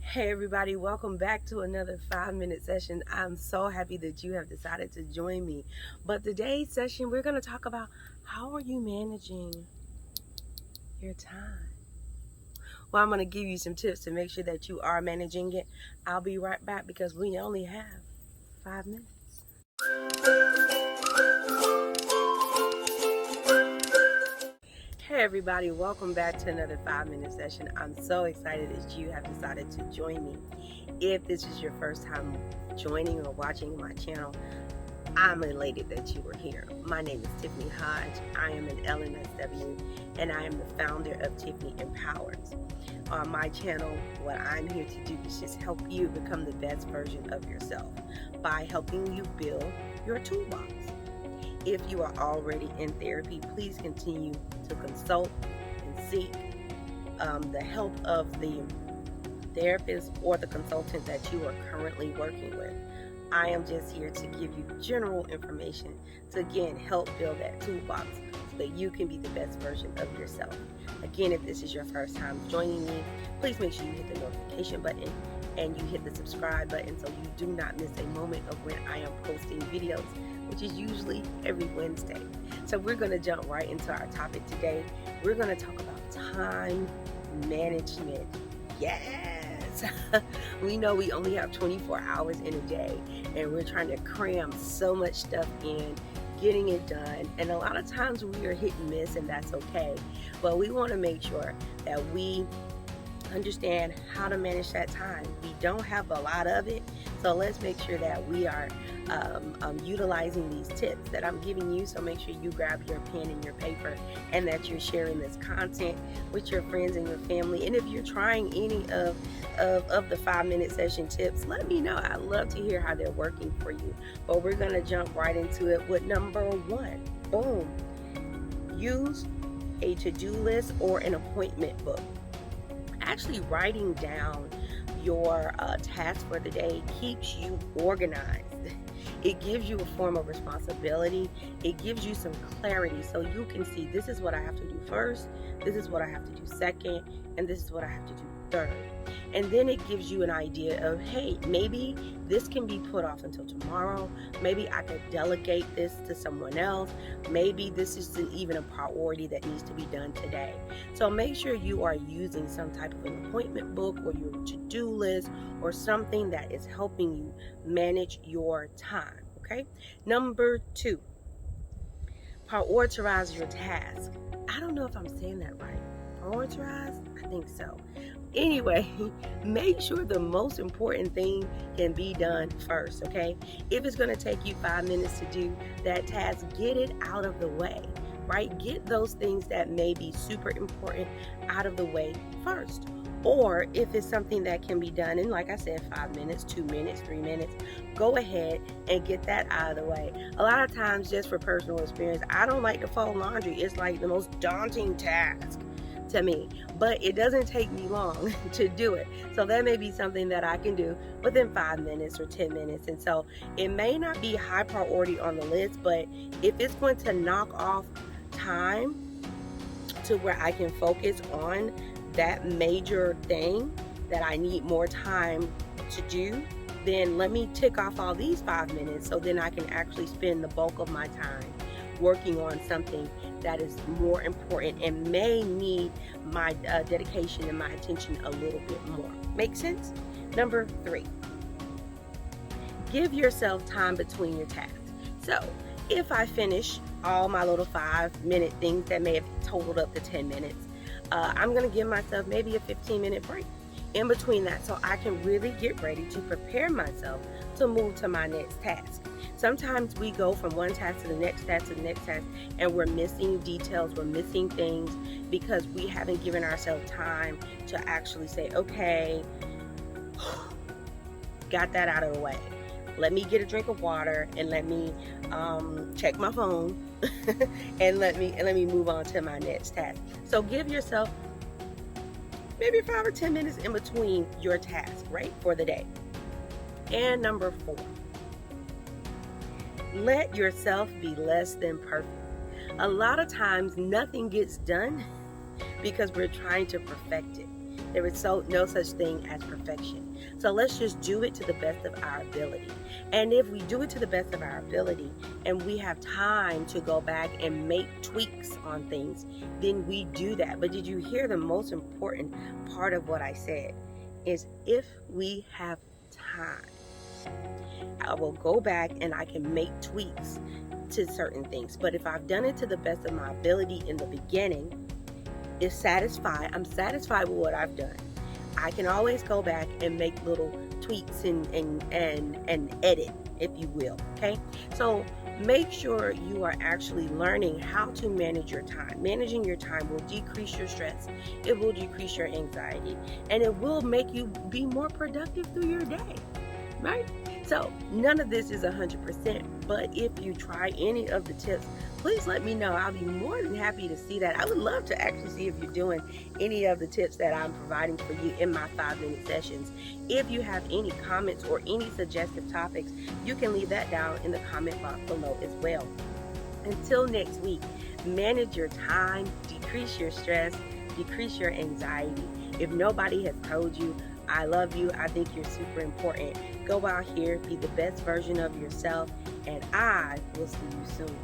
Hey everybody, welcome back to another 5-minute session. I'm so happy that you have decided to join me. But today's session, we're going to talk about how are you managing your time? Well, I'm going to give you some tips to make sure that you are managing it. I'll be right back because we only have 5 minutes. Hey everybody, welcome back to another 5-minute session. I'm so excited that you have decided to join me. If this is your first time joining or watching my channel, I'm elated that you are here. My name is Tiffany Hodge. I am an LNSW and I am the founder of Tiffany Empowered. On my channel, what I'm here to do is just help you become the best version of yourself by helping you build your toolbox. If you are already in therapy, please continue to consult and seek the help of the therapist or the consultant that you are currently working with. I am just here to give you general information to again help build that toolbox so that you can be the best version of yourself. Again, if this is your first time joining me, please make sure you hit the notification button and you hit the subscribe button so you do not miss a moment of when I am posting videos, which is usually every Wednesday. So we're going to jump right into our topic today. We're going to talk about time management. Yes! We know we only have 24 hours in a day and we're trying to cram so much stuff in, getting it done. And a lot of times we are hit and miss, and that's okay. But we want to make sure that we understand how to manage that time. We don't have a lot of it, so let's make sure that we are utilizing these tips that I'm giving you. So make sure you grab your pen and your paper and that you're sharing this content with your friends and your family. And if you're trying any of the 5-minute session tips, let me know. I'd love to hear how they're working for you. But we're going to jump right into it with number 1. Boom. Use a to-do list or an appointment book. Actually writing down your tasks for the day keeps you organized. It gives you a form of responsibility. It gives you some clarity so you can see this is what I have to do first, this is what I have to do second, and this is what I have to do third. And then it gives you an idea of, hey, maybe this can be put off until tomorrow. Maybe I could delegate this to someone else. Maybe this isn't even a priority that needs to be done today. So make sure you are using some type of an appointment book or your to-do list or something that is helping you manage your time, okay? Number 2, prioritize your task. I don't know if I'm saying that right. Prioritize? I think so. Anyway, make sure the most important thing can be done first, okay? If it's going to take you 5 minutes to do that task, get it out of the way, right? Get those things that may be super important out of the way first. Or if it's something that can be done in, like I said, 5 minutes, 2 minutes, 3 minutes, go ahead and get that out of the way. A lot of times, just for personal experience, I don't like to fold laundry. It's like the most daunting task to me, but it doesn't take me long to do it. So that may be something that I can do within 5 minutes or 10 minutes. And so it may not be high priority on the list, but if it's going to knock off time to where I can focus on that major thing that I need more time to do, then let me tick off all these 5 minutes so then I can actually spend the bulk of my time working on something that is more important and may need my dedication and my attention a little bit more. Make sense? Number 3, give yourself time between your tasks. So if I finish all my little 5-minute things that may have totaled up to 10 minutes, I'm going to give myself maybe a 15-minute break in between that so I can really get ready to prepare myself to move to my next task. Sometimes we go from one task to the next task to the next task and we're missing details, we're missing things because we haven't given ourselves time to actually say, okay, got that out of the way. Let me get a drink of water and let me check my phone and let me move on to my next task. So give yourself maybe 5 or 10 minutes in between your tasks, right, for the day. And number 4, let yourself be less than perfect. A lot of times nothing gets done because we're trying to perfect it. There is no such thing as perfection. So let's just do it to the best of our ability. And if we do it to the best of our ability and we have time to go back and make tweaks on things, then we do that. But did you hear the most important part of what I said? Is if we have time, I will go back and I can make tweaks to certain things. But if I've done it to the best of my ability in the beginning, I'm satisfied with what I've done. I can always go back and make little tweaks and edit, if you will. Okay, so make sure you are actually learning how to manage your time. Managing your time will decrease your stress, it will decrease your anxiety, and it will make you be more productive through your day, right? So none of this is 100%, but if you try any of the tips, please let me know. I'll be more than happy to see that. I would love to actually see if you're doing any of the tips that I'm providing for you in my 5-minute sessions. If you have any comments or any suggestive topics, you can leave that down in the comment box below as well. Until next week, manage your time, decrease your stress, decrease your anxiety. If nobody has told you, I love you, I think you're super important, go out here, be the best version of yourself, and I will see you soon.